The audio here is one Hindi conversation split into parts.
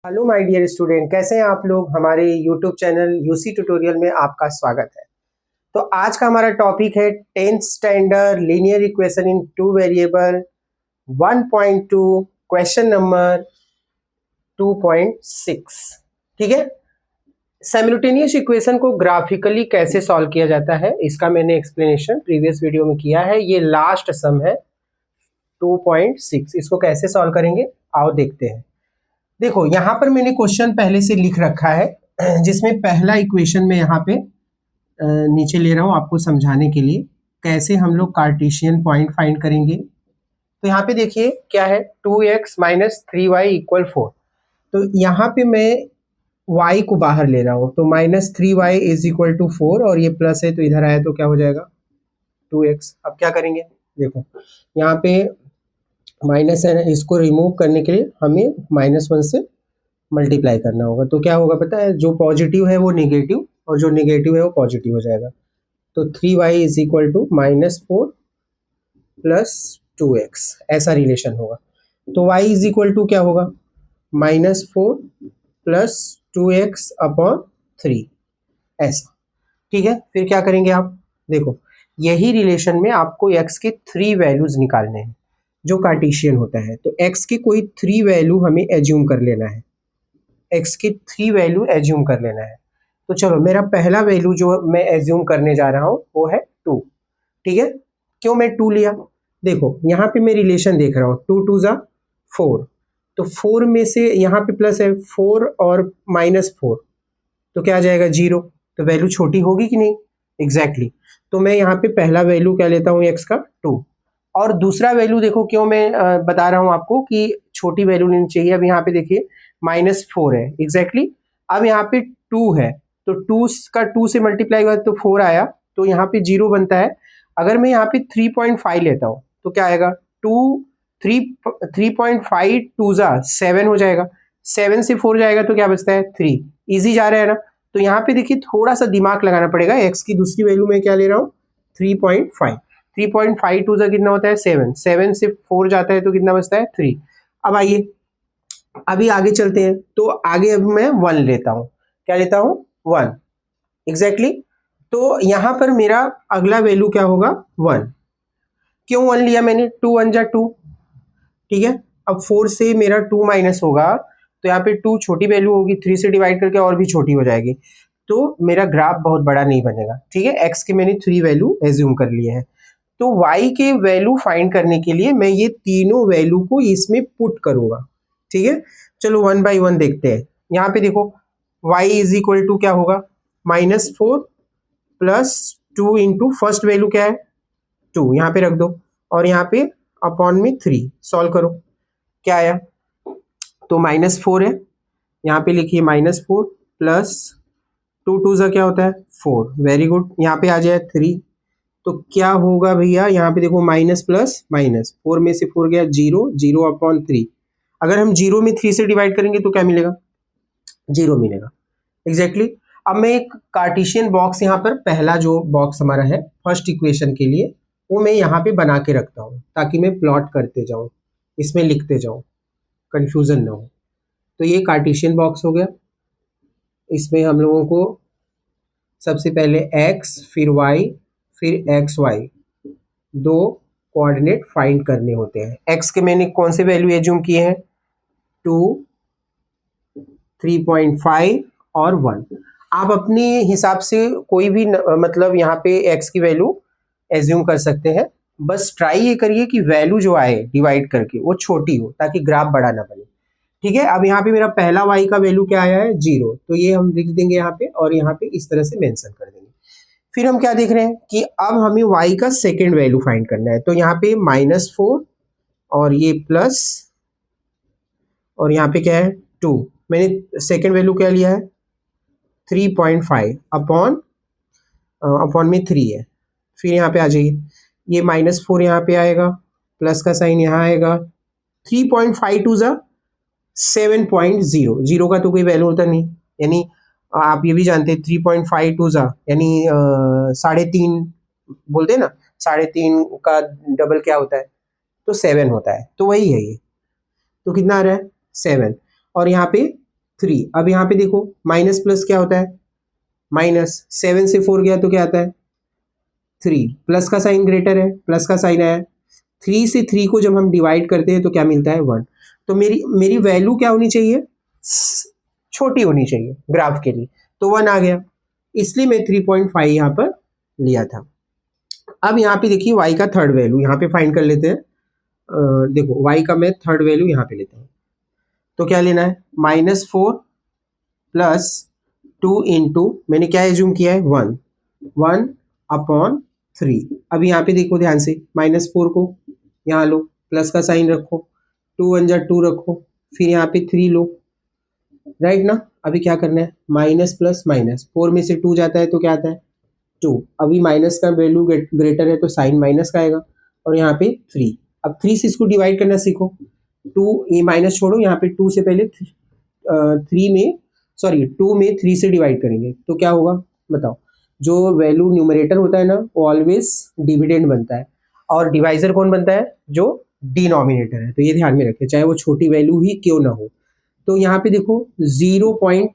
हेलो माय डियर स्टूडेंट, कैसे हैं आप लोग। हमारे यूट्यूब चैनल यूसी ट्यूटोरियल में आपका स्वागत है। तो आज का हमारा टॉपिक है 10th standard linear equation in two variable 1.2 question number 2.6। ठीक है, साइमल्टेनियस इक्वेशन को ग्राफिकली कैसे सॉल्व किया जाता है इसका मैंने एक्सप्लेनेशन प्रीवियस वीडियो में किया है। ये लास्ट सम है 2.6, इसको कैसे सॉल्व करेंगे आओ देखते हैं। देखो यहाँ पर मैंने क्वेश्चन पहले से लिख रखा है जिसमें पहला इक्वेशन में यहाँ पे नीचे ले रहा हूँ आपको समझाने के लिए कैसे हम लोग कार्टेशियन पॉइंट फाइंड करेंगे। तो यहाँ पे देखिए क्या है 2x माइनस 3y इक्वल 4। तो यहाँ पे मैं y को बाहर ले रहा हूँ तो -3y इज इक्वल टू 4 और ये प्लस है तो इधर आया तो क्या हो जाएगा 2x। अब क्या करेंगे, देखो यहाँ पे माइनस है, इसको रिमूव करने के लिए हमें -1 से मल्टीप्लाई करना होगा। तो क्या होगा पता है, जो पॉजिटिव है वो नेगेटिव और जो नेगेटिव है वो पॉजिटिव हो जाएगा। तो 3y is equal to -4 plus 2x, ऐसा रिलेशन होगा। तो y इज इक्वल टू क्या होगा -4 प्लस 2x अपॉन 3, ऐसा। ठीक है, फिर क्या करेंगे आप, देखो यही रिलेशन में आपको x के 3 वैल्यूज निकालने हैं जो कार्टेशियन होता है। तो x की कोई 3 वैल्यू हमें एज्यूम कर लेना है, x की 3 वैल्यू एज्यूम कर लेना है। तो चलो मेरा पहला वैल्यू जो मैं एज्यूम करने जा रहा हूँ वो है 2। ठीक है, क्यों मैं 2 लिया, देखो यहाँ पे मैं रिलेशन देख रहा हूँ 2 2 ज़ा 4। तो 4 में से यहाँ पे प्लस है 4 और -4 तो क्या आ जाएगा 0। तो वैल्यू छोटी होगी कि नहीं, एग्जैक्टली तो मैं यहाँ पे पहला वैल्यू क्या लेता हूँ x का 2। और दूसरा वैल्यू देखो क्यों मैं बता रहा हूँ आपको कि छोटी वैल्यू लेनी चाहिए। अब यहाँ पे देखिए -4 है एग्जैक्टली। अब यहाँ पे 2 है तो 2 का 2 से मल्टीप्लाई हुआ तो 4 आया तो यहाँ पे 0 बनता है। अगर मैं यहाँ पे 3.5 लेता हूँ तो क्या आएगा 3.5 2 ज़ा 7 हो जाएगा। 7 से 4 जाएगा तो क्या बचता है 3। इजी जा रहा है ना। तो यहाँ पे देखिए थोड़ा सा दिमाग लगाना पड़ेगा। x की दूसरी वैल्यू में क्या ले रहा हूँ 3.5। 3.5 2 ज़ा कितना होता है 7। 7 से 4 जाता है तो कितना बचता है 3। अब आइए अभी आगे चलते हैं। तो आगे अब मैं 1 लेता हूँ, क्या लेता हूँ 1 एग्जैक्टली। तो यहाँ पर मेरा अगला वैल्यू क्या होगा 1। क्यों 1 लिया मैंने, 2 1 जा 2। ठीक है, अब 4 से मेरा 2 माइनस होगा तो यहाँ पे 2 छोटी वैल्यू होगी, 3 से डिवाइड करके और भी छोटी हो जाएगी तो मेरा ग्राफ बहुत बड़ा नहीं बनेगा। ठीक है, x के मैंने 3 वैल्यू एज्यूम कर लिए हैं। तो y के वैल्यू फाइंड करने के लिए मैं ये तीनों वैल्यू को इसमें पुट करूंगा। ठीक है, चलो 1 बाई 1 देखते हैं। यहाँ पे देखो y इज इक्वल टू क्या होगा -4 प्लस 2 इंटू फर्स्ट वैल्यू क्या है 2, यहाँ पे रख दो और यहाँ पे अपॉन में 3 सॉल्व करो क्या आया। तो -4 है, यहाँ पे लिखिए -4 प्लस 2 2 ज़ा क्या होता है 4, वेरी गुड। यहाँ पे आ जाए 3 तो क्या होगा भैया, यहाँ पे देखो माइनस प्लस माइनस, 4 में से 4 गया 0, 0 अपॉन 3। अगर हम 0 में 3 से डिवाइड करेंगे तो क्या मिलेगा 0 मिलेगा एग्जैक्टली। अब मैं एक कार्टेशियन बॉक्स यहाँ पर पहला जो बॉक्स हमारा है फर्स्ट इक्वेशन के लिए वो मैं यहाँ पे बना के रखता हूँ ताकि मैं प्लॉट करते जाऊँ, इसमें लिखते जाऊँ, कन्फ्यूज़न ना हो। तो ये कार्टेशियन बॉक्स हो गया। इसमें हम लोगों को सबसे पहले x फिर y फिर xy दो कोऑर्डिनेट फाइंड करने होते हैं। x के मैंने कौन से वैल्यू एज्यूम किए हैं 2 3.5 और 1। आप अपने हिसाब से कोई भी मतलब यहाँ पे x की वैल्यू एज्यूम कर सकते हैं। बस ट्राई ये करिए कि वैल्यू जो आए डिवाइड करके वो छोटी हो ताकि ग्राफ बड़ा ना बने। ठीक है, अब यहाँ पे मेरा पहला y का वैल्यू क्या आया है 0 तो ये हम लिख देंगे यहाँ पे और यहाँ पे इस तरह से मेंशन कर देंगे। फिर हम क्या देख रहे हैं कि अब हमें y का सेकेंड वैल्यू फाइंड करना है। तो यहाँ पे -4 और ये प्लस और यहाँ पे क्या है 2। मैंने सेकेंड वैल्यू क्या लिया है 3.5 अपॉन में 3 है। फिर यहाँ पे आ जाइए, ये -4 यहाँ पे आएगा, प्लस का साइन यहाँ आएगा, 3.5 2 ज़ा 7.0, 0 का तो कोई वैल्यू होता नहीं, यानी आप ये भी जानते हैं 3.5 2 ज़ा यानी 3.5 बोलते हैं ना, 3.5 का डबल क्या होता है तो 7 होता है। तो वही है ये, तो कितना आ रहा है 7 और यहाँ पे 3। अब यहाँ पे देखो माइनस प्लस क्या होता है, माइनस, 7 से 4 गया तो क्या आता है 3, प्लस का साइन ग्रेटर है, प्लस का साइन आया, 3 से 3 को जब हम डिवाइड करते हैं तो क्या मिलता है 1। तो मेरी वैल्यू क्या होनी चाहिए, छोटी होनी चाहिए ग्राफ के लिए, तो 1 आ गया, इसलिए मैं 3.5 यहाँ पर लिया था। अब यहाँ पे देखिए y का थर्ड वैल्यू यहाँ पे फाइंड कर लेते हैं। देखो y का मैं थर्ड वैल्यू यहाँ पे लेता हूँ, तो क्या लेना है, -4 प्लस 2 इंटू, मैंने क्या एज्यूम किया है 1/3। अब यहाँ पे देखो ध्यान से, -4 को यहाँ लो, प्लस का साइन रखो, 2 1 जा 2 रखो, फिर यहाँ पे 3 लो, राइट ना। अभी क्या करना है, माइनस प्लस माइनस, 4 में से 2 जाता है तो क्या आता है 2। अभी माइनस का वैल्यू ग्रेटर है तो साइन माइनस का आएगा, और यहाँ पे 3। अब 3 से इसको डिवाइड करना सीखो, 2, ये माइनस छोड़ो, यहाँ पे 2 से पहले 2 में 3 से डिवाइड करेंगे तो क्या होगा बताओ। जो वैल्यू न्यूमरेटर होता है ना वो ऑलवेज डिविडेंड बनता है, और डिवाइजर कौन बनता है, जो डिनोमिनेटर है। तो ये ध्यान में रखें, चाहे वो छोटी वैल्यू ही क्यों ना हो। तो यहाँ पे देखो 0 पॉइंट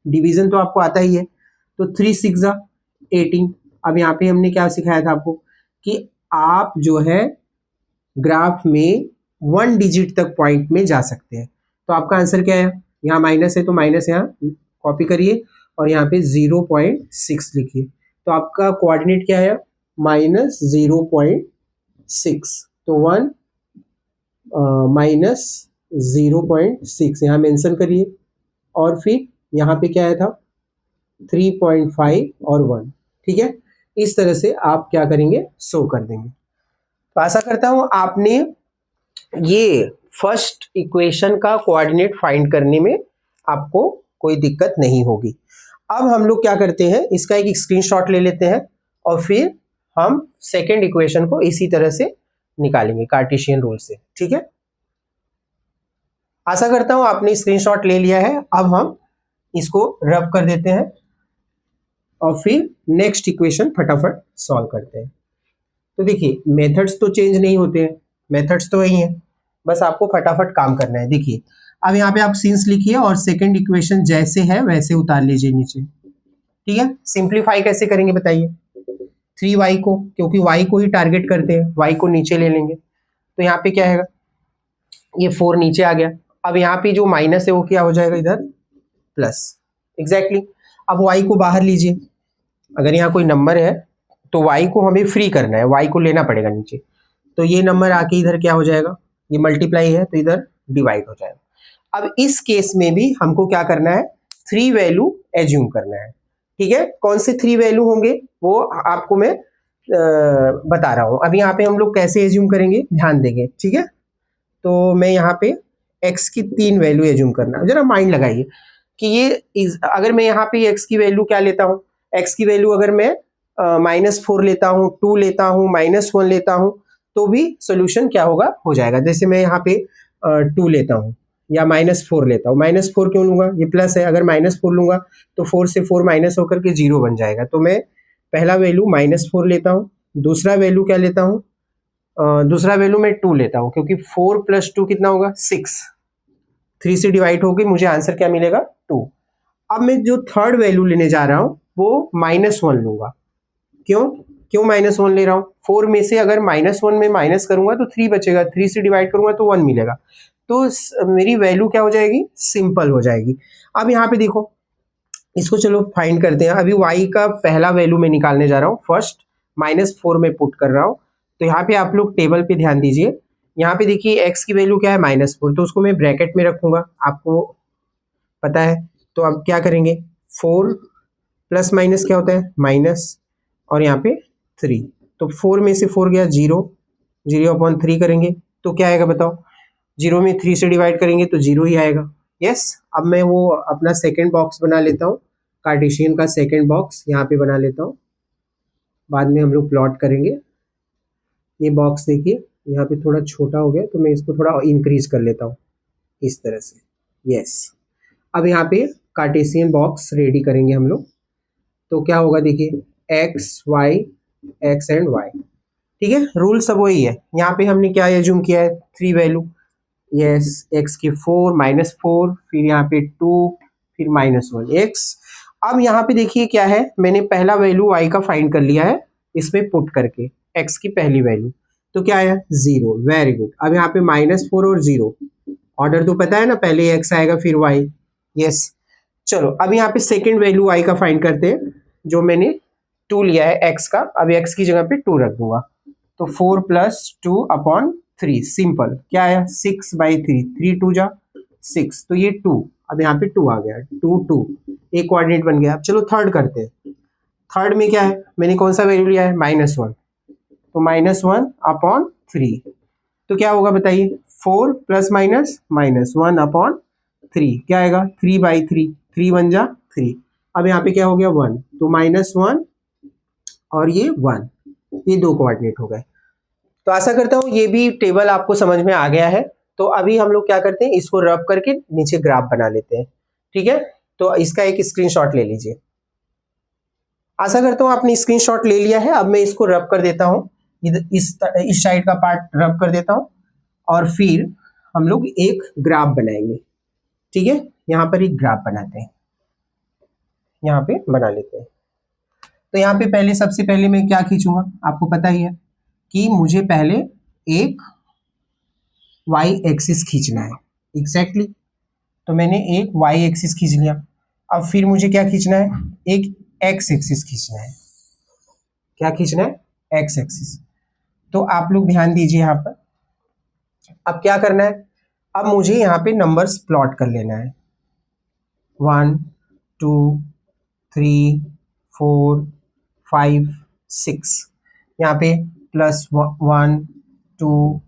डिवीजन तो आपको आता ही है, तो 3 6 18। अब यहाँ पे हमने क्या सिखाया था आपको कि आप जो है ग्राफ में 1 डिजिट तक पॉइंट में जा सकते हैं। तो आपका आंसर क्या है, यहाँ माइनस है तो माइनस यहाँ कॉपी करिए और यहाँ पे 0.6 लिखिए। तो आपका कोऑर्डिनेट क्या है, -0.6, तो 1 -0.6 यहाँ मेंशन करिए, और फिर यहाँ पे क्या आया था 3.5 और 1। ठीक है, इस तरह से आप क्या करेंगे, शो कर देंगे। तो आशा करता हूं आपने ये फर्स्ट इक्वेशन का कोऑर्डिनेट फाइंड करने में आपको कोई दिक्कत नहीं होगी। अब हम लोग क्या करते हैं, इसका एक स्क्रीनशॉट ले लेते हैं और फिर हम सेकेंड इक्वेशन को इसी तरह से निकालेंगे कार्टेशियन रूल से। ठीक है, आशा करता हूं आपने स्क्रीनशॉट ले लिया है। अब हम इसको रब कर देते हैं और फिर नेक्स्ट इक्वेशन फटाफट सॉल्व करते हैं। तो देखिए मेथड्स तो चेंज नहीं होते हैं, मेथड्स तो वही हैं, बस आपको फटाफट काम करना है। देखिए अब यहाँ पे आप सिंस लिखिए और सेकंड इक्वेशन जैसे है वैसे उतार लीजिए नीचे। ठीक है, सिंप्लीफाई कैसे करेंगे बताइए, 3y को, क्योंकि y को ही टारगेट करते हैं, y को नीचे ले लेंगे। तो यहाँ पे क्या है, ये 4 नीचे आ गया। अब यहाँ पे जो माइनस है वो क्या हो जाएगा इधर प्लस, एग्जैक्टली। अब y को बाहर लीजिए, अगर यहाँ कोई नंबर है तो y को हमें फ्री करना है, y को लेना पड़ेगा नीचे। तो ये नंबर आके इधर क्या हो जाएगा, ये मल्टीप्लाई है तो इधर डिवाइड हो जाएगा। अब इस केस में भी हमको क्या करना है, 3 वैल्यू एज्यूम करना है। ठीक है, कौन से 3 वैल्यू होंगे वो आपको मैं बता रहा हूं। अब यहाँ पे हम लोग कैसे एज्यूम करेंगे ध्यान देंगे। ठीक है, तो मैं यहाँ पे x की 3 वैल्यू एज्यूम करना, जरा माइंड लगाइए कि ये अगर मैं यहाँ पे x की वैल्यू क्या लेता हूँ, x की वैल्यू अगर मैं -4 लेता हूँ, 2 लेता हूँ, -1 लेता हूँ, तो भी सोल्यूशन क्या होगा, हो जाएगा। जैसे मैं यहाँ पे 2 लेता हूँ या -4 लेता हूँ, -4 क्यों लूंगा, ये प्लस है, अगर -4 लूंगा तो 4 से 4 माइनस होकर के 0 बन जाएगा। तो मैं पहला वैल्यू -4 लेता हूँ, दूसरा वैल्यू क्या लेता हूँ, दूसरा वैल्यू मैं 2 लेता हूँ, क्योंकि 4 + 2 कितना होगा 6, 3 से डिवाइड होगी, मुझे आंसर क्या मिलेगा 2। अब मैं जो थर्ड वैल्यू लेने जा रहा हूँ वो -1 लूंगा। क्यों -1 ले रहा हूँ, 4 में से अगर -1 में माइनस करूंगा तो 3 बचेगा, 3 से डिवाइड करूंगा तो 1 मिलेगा। तो मेरी वैल्यू क्या हो जाएगी, सिंपल हो जाएगी। अब यहाँ पे देखो, इसको चलो फाइंड करते हैं। अभी y का पहला वैल्यू मैं निकालने जा रहा हूँ, फर्स्ट -4 में पुट कर रहा हूँ। तो यहाँ पे आप लोग टेबल पे ध्यान दीजिए, यहाँ पे देखिए x की वैल्यू क्या है -4, तो उसको मैं ब्रैकेट में रखूंगा, आपको पता है। तो अब क्या करेंगे, 4 प्लस माइनस क्या होता है माइनस, और यहाँ पे 3, तो 4 में से 4 गया 0, 0/3 करेंगे तो क्या आएगा बताओ, 0 में 3 से डिवाइड करेंगे तो 0 ही आएगा। यस, अब मैं वो अपना सेकंड बॉक्स बना लेता हूँ, कार्टेशियन का सेकंड बॉक्स यहाँ पे बना लेता हूँ, बाद में हम लोग प्लॉट करेंगे। ये बॉक्स देखिए यहाँ पे थोड़ा छोटा हो गया, तो मैं इसको थोड़ा इंक्रीज कर लेता हूँ इस तरह से। यस, अब यहाँ पे कार्टेशियन बॉक्स रेडी करेंगे हम लोग। तो क्या होगा देखिए, x y x and y। ठीक है, रूल सब वही है। यहाँ पे हमने क्या एज्यूम किया है, 3 वैल्यू, यस, एक्स की 4 -4, फिर यहाँ पे 2, फिर -1 एक्स। अब यहाँ पे देखिए क्या है, मैंने पहला वैल्यू y का फाइंड कर लिया है इसमें पुट करके, x की पहली वैल्यू, तो क्या आया 0। Very good. अब यहाँ पे -4 और 0, ऑर्डर तो पता है ना, पहले x आएगा फिर y। यस, चलो अब यहाँ पे सेकेंड वैल्यू y का फाइंड करते हैं, जो मैंने 2 लिया है x का, अब x की जगह पे 2 रख दूंगा, तो 4 + 2/3 सिंपल, क्या आया 6/3, 3 2 जा 6, तो ये 2, अब यहाँ पे 2 आ गया, 2 2, एक कोऑर्डिनेट बन गया। अब चलो थर्ड करते हैं। थर्ड में क्या है, मैंने कौन सा वैल्यू लिया है -1, तो -1/3, तो क्या होगा बताइए, 4 + -1/3 क्या आएगा 3/3, 3 1 जा 3। अब यहाँ पे क्या हो गया 1, तो -1 और ये 1, ये दो कोऑर्डिनेट हो गए। तो आशा करता हूँ ये भी टेबल आपको समझ में आ गया है। तो अभी हम लोग क्या करते हैं, इसको रब करके नीचे ग्राफ बना लेते हैं, ठीक है। तो इसका एक स्क्रीनशॉट ले लीजिए। आशा करता हूँ आपने स्क्रीनशॉट ले लिया है। अब मैं इसको रब कर देता हूँ, इस साइड का पार्ट रब कर देता हूँ, और फिर हम लोग एक ग्राफ बनाएंगे, ठीक है। यहाँ पर एक ग्राफ बनाते हैं, यहाँ पे बना लेते हैं। तो यहाँ पे पहले, सबसे पहले मैं क्या खींचूंगा, आपको पता ही है कि मुझे पहले एक y एक्सिस खींचना है, एग्जैक्टली। तो मैंने एक y एक्सिस खींच लिया। अब फिर मुझे क्या खींचना है, एक x एक्सिस खींचना है। क्या खींचना है, x एक्सिस। तो आप लोग ध्यान दीजिए यहाँ पर। अब क्या करना है, अब मुझे यहाँ पे नंबर्स प्लॉट कर लेना है, 1 2 3 4 5 6, यहाँ पे +1 2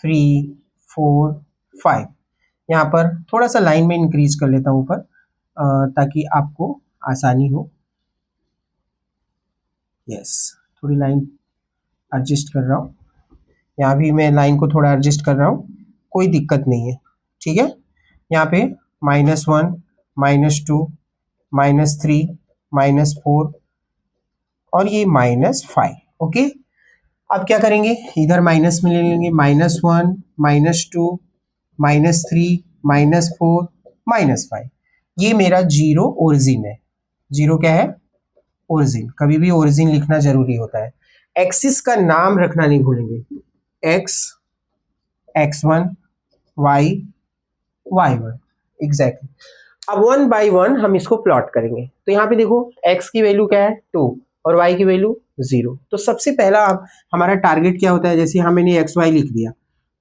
3 4 5, यहाँ पर थोड़ा सा लाइन में इंक्रीज कर लेता हूँ ऊपर, ताकि आपको आसानी हो। यस, थोड़ी लाइन एडजस्ट कर रहा हूँ, यहाँ भी मैं लाइन को थोड़ा एडजस्ट कर रहा हूँ, कोई दिक्कत नहीं है, ठीक है। यहाँ पे -1 -2 -3 -4 और ये -5, ओके। अब क्या करेंगे, इधर माइनस में ले लेंगे, -1 -2 -3 -4 -5, ये मेरा जीरो ओरिजिन है। जीरो क्या है, ओरिजिन। कभी भी ओरिजिन लिखना जरूरी होता है। एक्सिस का नाम रखना नहीं भूलेंगे, x x1 y y1, exactly. अब 1 बाई 1 हम इसको प्लॉट करेंगे। तो यहाँ पे देखो x की वैल्यू क्या है 2 और y की वैल्यू 0। तो सबसे पहला हमारा टारगेट क्या होता है, जैसे यहाँ मैंने x y लिख दिया,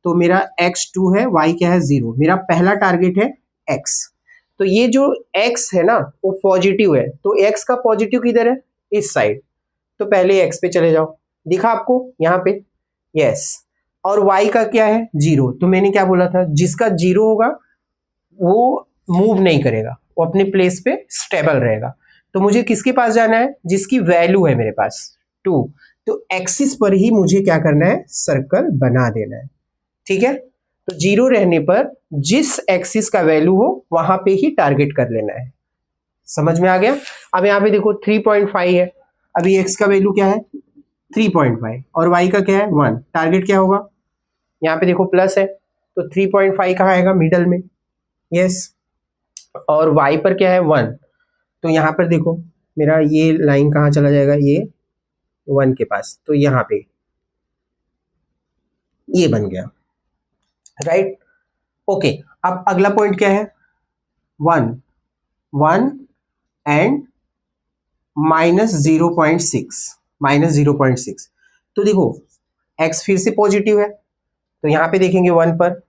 तो मेरा x 2 है, y क्या है 0। मेरा पहला टारगेट है x। तो ये जो x है ना वो पॉजिटिव है, तो x का पॉजिटिव किधर है, इस साइड। तो पहले x पे चले जाओ, दिखा आपको यहाँ पे, यस। और y का क्या है 0, तो मैंने क्या बोला था, जिसका 0 होगा वो मूव नहीं करेगा, वो अपने प्लेस पे स्टेबल रहेगा। तो मुझे किसके पास जाना है, जिसकी वैल्यू है मेरे पास 2। तो एक्सिस पर ही मुझे क्या करना है, सर्कल बना देना है, ठीक है। तो 0 रहने पर जिस एक्सिस का वैल्यू हो वहां पे ही टारगेट कर लेना है। समझ में आ गया। अब यहाँ पे देखो 3.5 है, अभी x का वैल्यू क्या है 3.5 और y का क्या है 1। टारगेट क्या होगा, यहाँ पे देखो प्लस है, तो 3.5 कहाँ आएगा, मिडल में, यस। और y पर क्या है 1, तो यहाँ पर देखो मेरा ये लाइन कहाँ चला जाएगा, ये 1 के पास, तो यहाँ पे ये बन गया, राइट, ओके। अब अगला पॉइंट क्या है, 1 1 एंड -0.6, तो देखो x फिर से पॉजिटिव है, तो यहाँ पे देखेंगे 1 पर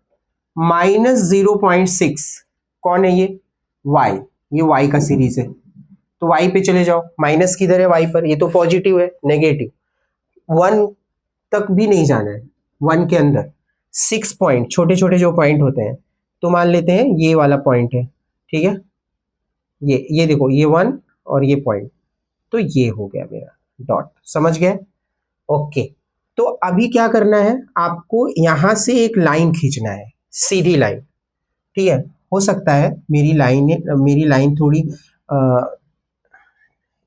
-0.6 कौन है, ये y, ये y का सीरीज है। तो y पे चले जाओ, माइनस किधर है y पर, ये तो पॉजिटिव है, नेगेटिव 1 तक भी नहीं जाना है, 1 के अंदर 6 पॉइंट, छोटे छोटे जो पॉइंट होते हैं, तो मान लेते हैं ये वाला पॉइंट है, ठीक है। ये देखो ये 1 और ये पॉइंट, तो ये हो गया मेरा डॉट, समझ गए, ओके। तो अभी क्या करना है, आपको यहां से एक लाइन खींचना है, सीधी लाइन, ठीक है। हो सकता है मेरी लाइन थोड़ी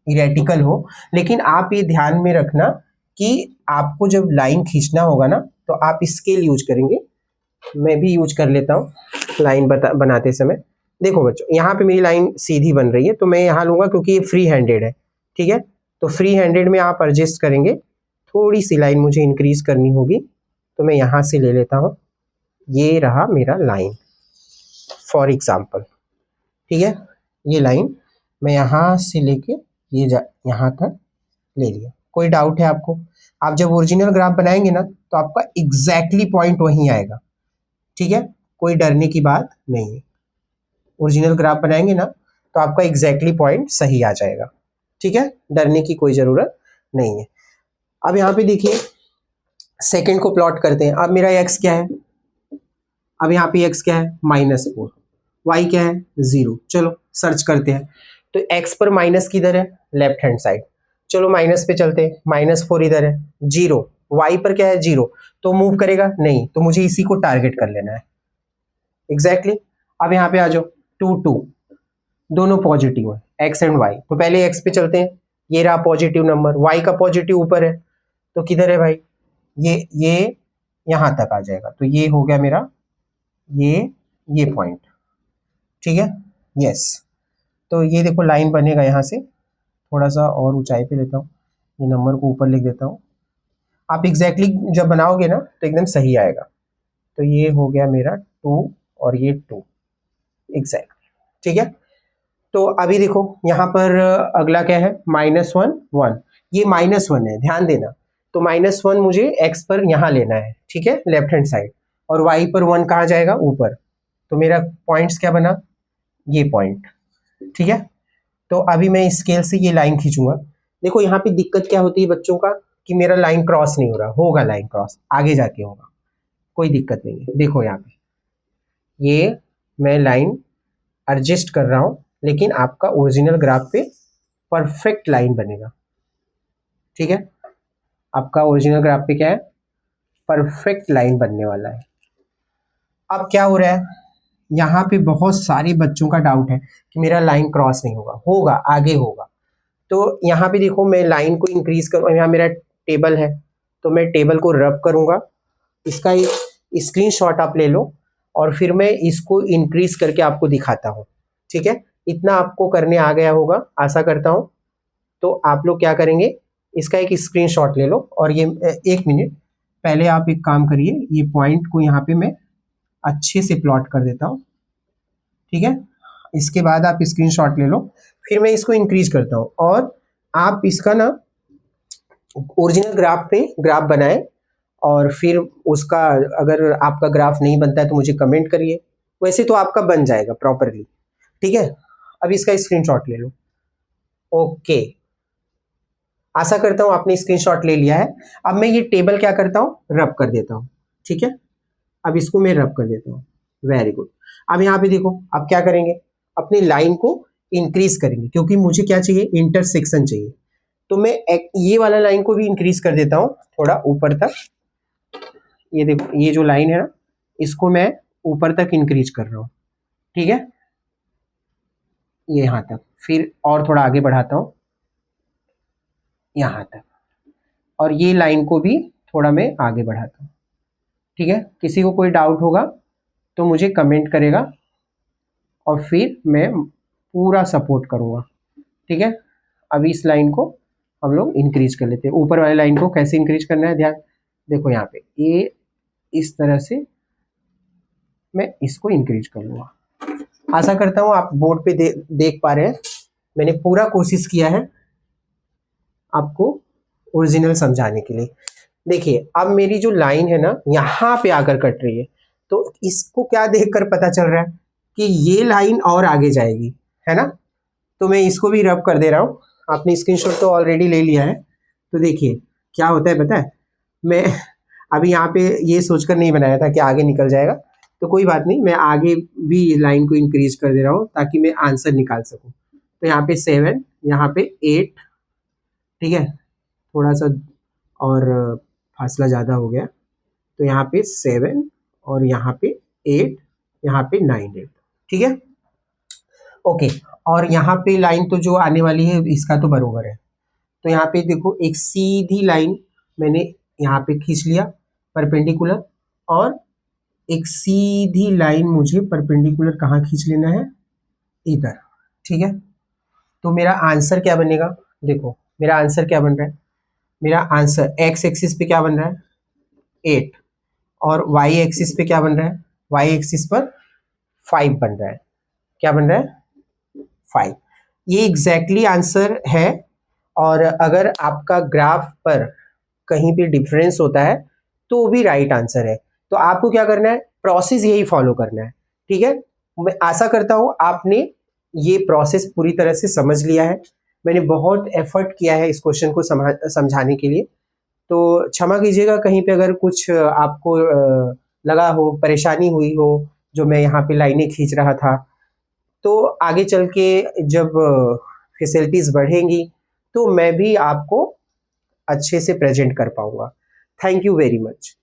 इरेटिकल हो, लेकिन आप ये ध्यान में रखना कि आपको जब लाइन खींचना होगा ना, तो आप स्केल यूज करेंगे, मैं भी यूज कर लेता हूँ लाइन बनाते समय। देखो बच्चों, यहाँ पे मेरी लाइन सीधी बन रही है तो मैं यहाँ लूँगा क्योंकि ये फ्री हैंडेड है, ठीक है। तो फ्री हैंडेड में आप एडजस्ट करेंगे, थोड़ी सी लाइन मुझे इंक्रीज करनी होगी, तो मैं यहाँ से ले लेता हूँ। ये रहा मेरा लाइन फॉर एग्जाम्पल, ठीक है। ये लाइन मैं यहाँ से लेके ये यहाँ तक ले लिया। कोई डाउट है आपको? आप जब ओरिजिनल ग्राफ बनाएंगे ना तो आपका एग्जैक्टली पॉइंट वहीं आएगा, ठीक है। कोई डरने की बात नहीं है। ओरिजिनल ग्राफ बनाएंगे ना तो आपका एग्जैक्टली पॉइंट सही आ जाएगा, ठीक है। डरने की कोई ज़रूरत नहीं है। अब यहाँ पे देखिए, सेकंड को प्लॉट करते हैं। अब मेरा एक्स क्या है? अब यहाँ पे एक्स क्या है? -4। वाई क्या है? 0। चलो सर्च करते हैं। तो एक्स पर माइनस किधर है? Left hand side. चलो माइनस पे चलते हैं। -4 इधर है, 0। वाई पर क्या है? 0। तो मूव करेगा नहीं, तो मुझे इसी को टारगेट कर लेना है एग्जैक्टली। अब यहाँ पे आ जाओ, 2 2 दोनों पॉजिटिव है, एक्स एंड वाई। तो पहले एक्स पे चलते हैं। ये रहा पॉजिटिव नंबर, वाई का पॉजिटिव ऊपर है, तो किधर है भाई? ये यहाँ तक आ जाएगा। तो ये हो गया मेरा ये पॉइंट, ठीक है। यस, तो ये देखो लाइन बनेगा यहाँ से। थोड़ा सा और ऊंचाई पे लेता हूँ, ये नंबर को ऊपर लिख देता हूँ। आप एग्जैक्टली जब बनाओगे ना तो एकदम सही आएगा। तो ये हो गया मेरा 2 और ये 2 एग्जैक्टली, ठीक है। तो अभी देखो यहाँ पर अगला क्या है? -1 1। ये -1 है, ध्यान देना। तो -1 मुझे एक्स पर यहाँ लेना है, ठीक है, लेफ्ट हैंड साइड। और वाई पर 1 कहाँ जाएगा? ऊपर। तो मेरा पॉइंट्स क्या बना? ये पॉइंट, ठीक है। तो अभी मैं स्केल से ये लाइन खींचूंगा। देखो यहाँ पे दिक्कत क्या होती है बच्चों का, कि मेरा लाइन क्रॉस नहीं हो रहा। होगा लाइन क्रॉस, आगे जाके होगा, कोई दिक्कत नहीं है। देखो यहाँ पे ये मैं लाइन एडजस्ट कर रहा हूँ, लेकिन आपका ओरिजिनल ग्राफ पे परफेक्ट लाइन बनेगा, ठीक है। आपका ओरिजिनल ग्राफ पे क्या है? परफेक्ट लाइन बनने वाला है। अब क्या हो रहा है, यहाँ पे बहुत सारे बच्चों का डाउट है कि मेरा लाइन क्रॉस नहीं होगा। होगा, आगे होगा। तो यहाँ पे देखो, मैं लाइन को इंक्रीज करूँ। यहाँ मेरा टेबल है, तो मैं टेबल को रब करूँगा। इसका एक स्क्रीनशॉट आप ले लो और फिर मैं इसको इंक्रीज करके आपको दिखाता हूँ, ठीक है। इतना आपको करने आ गया होगा, आशा करता हूँ। तो आप लोग क्या करेंगे, इसका एक स्क्रीनशॉट ले लो। और ये 1 मिनट पहले आप एक काम करिए, ये पॉइंट को यहाँ पे मैं अच्छे से प्लॉट कर देता हूँ, ठीक है। इसके बाद आप स्क्रीनशॉट ले लो, फिर मैं इसको इंक्रीज करता हूँ। और आप इसका ना ओरिजिनल ग्राफ पे ग्राफ बनाएं, और फिर उसका अगर आपका ग्राफ नहीं बनता है तो मुझे कमेंट करिए। वैसे तो आपका बन जाएगा प्रॉपरली, ठीक है। अब इसका स्क्रीनशॉट ले लो। ओके, आशा करता हूँ आपने स्क्रीनशॉट ले लिया है। अब मैं ये टेबल क्या करता हूँ, रब कर देता हूँ, ठीक है। अब इसको मैं रब कर देता हूँ, वेरी गुड। अब यहाँ पे देखो, अब क्या करेंगे, अपनी लाइन को इंक्रीज करेंगे, क्योंकि मुझे क्या चाहिए? इंटरसेक्शन चाहिए। तो मैं ये वाला लाइन को भी इंक्रीज कर देता हूँ थोड़ा ऊपर तक। ये देखो, ये जो लाइन है ना, इसको मैं ऊपर तक इंक्रीज कर रहा हूँ, ठीक है, ये यहाँ तक। फिर और थोड़ा आगे बढ़ाता हूँ यहाँ तक, और ये लाइन को भी थोड़ा मैं आगे बढ़ाता हूँ, ठीक है। किसी को कोई डाउट होगा तो मुझे कमेंट करेगा, और फिर मैं पूरा सपोर्ट करूँगा, ठीक है। अभी इस लाइन को हम लोग इंक्रीज कर लेते हैं। ऊपर वाली लाइन को कैसे इंक्रीज करना है, ध्यान देखो। यहाँ पे ये इस तरह से मैं इसको इंक्रीज कर लूँगा। आशा करता हूँ आप बोर्ड पे देख पा रहे हैं। मैंने पूरा कोशिश किया है आपको ओरिजिनल समझाने के लिए। देखिए, अब मेरी जो लाइन है ना, यहाँ पे आकर कट रही है। तो इसको क्या देखकर पता चल रहा है कि ये लाइन और आगे जाएगी, है ना। तो मैं इसको भी रब कर दे रहा हूँ। आपने स्क्रीनशॉट तो ऑलरेडी ले लिया है। तो देखिए क्या होता है पता है, मैं अभी यहाँ पे ये सोचकर नहीं बनाया था कि आगे निकल जाएगा। तो कोई बात नहीं, मैं आगे भी लाइन को इंक्रीज कर दे रहा हूँ ताकि मैं आंसर निकाल सकूँ। तो यहाँ पे 7, यहाँ पे 8, ठीक है। थोड़ा सा और फासला ज़्यादा हो गया, तो यहाँ पे 7 और यहाँ पे 8, यहाँ पे 9 8, ठीक है। ओके, और यहाँ पे लाइन तो जो आने वाली है इसका तो बरोबर है। तो यहाँ पे देखो, एक सीधी लाइन मैंने यहाँ पे खींच लिया परपेंडिकुलर, और एक सीधी लाइन मुझे परपेंडिकुलर कहाँ खींच लेना है, इधर। ठीक है, तो मेरा आंसर क्या बनेगा, देखो मेरा आंसर क्या बन रहा है, मेरा आंसर एक्स एक्सिस पे क्या बन रहा है 8 और वाई एक्सिस पे क्या बन रहा है, वाई एक्सिस पर 5 बन रहा है। क्या बन रहा है 5। ये एग्जैक्टली आंसर है। और अगर आपका ग्राफ पर कहीं पे डिफरेंस होता है तो वो भी राइट आंसर है। तो आपको क्या करना है, प्रोसेस यही फॉलो करना है। ठीक है, मैं आशा करता हूँ आपने ये प्रोसेस पूरी तरह से समझ लिया है। मैंने बहुत एफर्ट किया है इस क्वेश्चन को समझाने के लिए, तो क्षमा कीजिएगा कहीं पे अगर कुछ आपको लगा हो, परेशानी हुई हो जो मैं यहाँ पे लाइनें खींच रहा था। तो आगे चल के जब फैसिलिटीज़ बढ़ेंगी तो मैं भी आपको अच्छे से प्रेजेंट कर पाऊंगा। Thank you very much.